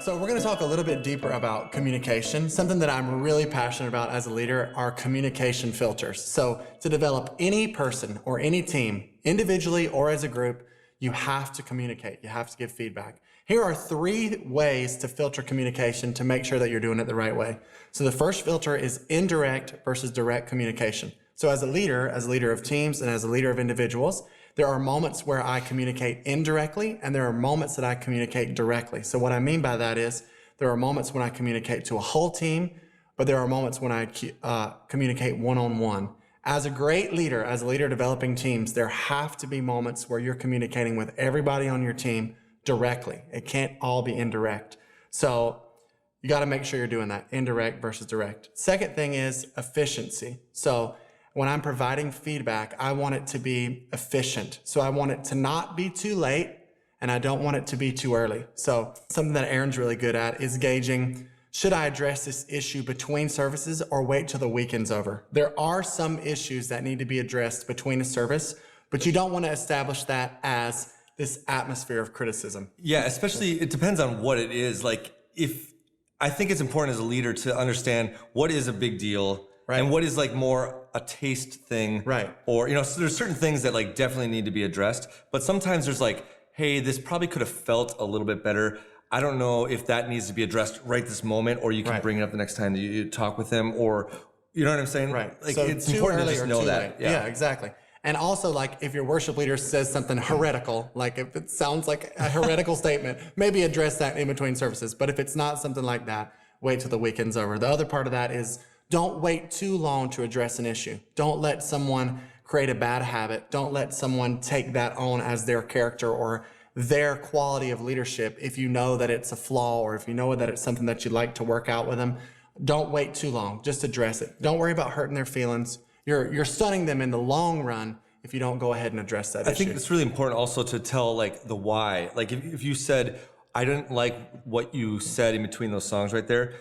So we're going to talk a little bit deeper about communication. Something that I'm really passionate about as a leader are communication filters. So to develop any person or any team, individually or as a group, you have to communicate. You have to give feedback. Here are 3 ways to filter communication to make sure that you're doing it the right way. So the first filter is indirect versus direct communication. So as a leader of teams and as a leader of individuals, there are moments where I communicate indirectly and there are moments that I communicate directly. So what I mean by that is there are moments when I communicate to a whole team, but there are moments when I communicate one-on-one. As a great leader, as a leader developing teams, there have to be moments where you're communicating with everybody on your team directly. It can't all be indirect. So you got to make sure you're doing that, indirect versus direct. Second thing is efficiency. So when I'm providing feedback, I want it to be efficient. So I want it to not be too late and I don't want it to be too early. So something that Aaron's really good at is gauging, should I address this issue between services or wait till the weekend's over? There are some issues that need to be addressed between a service, but you don't want to establish that as this atmosphere of criticism. Yeah, especially it depends on what it is. Like I think it's important as a leader to understand what is a big deal. Right. And what is like more a taste thing, right? Or, so there's certain things that like definitely need to be addressed, but sometimes there's like, hey, this probably could have felt a little bit better. I don't know if that needs to be addressed right this moment, or you can bring it up the next time that you talk with them, or, you know what I'm saying? Right. Like so it's important to just know that. Yeah, exactly. And also, like, if your worship leader says something heretical, like if it sounds like a heretical statement, maybe address that in between services. But if it's not something like that, wait till the weekend's over. The other part of that is, don't wait too long to address an issue. Don't let someone create a bad habit. Don't let someone take that on as their character or their quality of leadership. If you know that it's a flaw or if you know that it's something that you'd like to work out with them, don't wait too long. Just address it. Don't worry about hurting their feelings. You're stunning them in the long run if you don't go ahead and address that issue. I think it's really important also to tell like the why. Like if you said, I didn't like what you said in between those songs right there,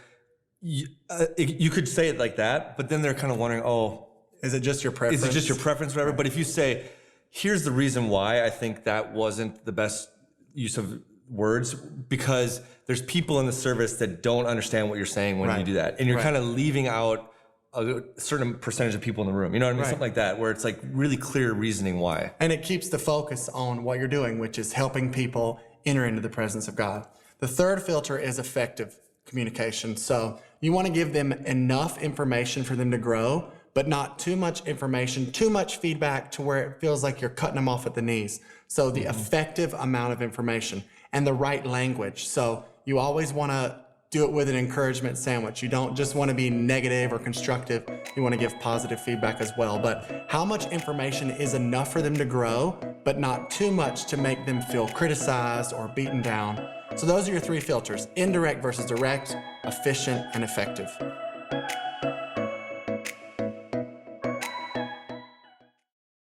you could say it like that, but then they're kind of wondering, oh, is it just your preference? Is it just your preference, whatever? But if you say, here's the reason why I think that wasn't the best use of words, because there's people in the service that don't understand what you're saying when you do that. And you're kind of leaving out a certain percentage of people in the room. You know what I mean? Something like that, where it's like really clear reasoning why. And it keeps the focus on what you're doing, which is helping people enter into the presence of God. The third filter is effective communication. So you want to give them enough information for them to grow, but not too much information, too much feedback to where it feels like you're cutting them off at the knees. So the effective amount of information and the right language. So you always want to do it with an encouragement sandwich. You don't just want to be negative or constructive. You want to give positive feedback as well. But how much information is enough for them to grow, but not too much to make them feel criticized or beaten down? So those are your 3 filters: indirect versus direct, efficient, and effective.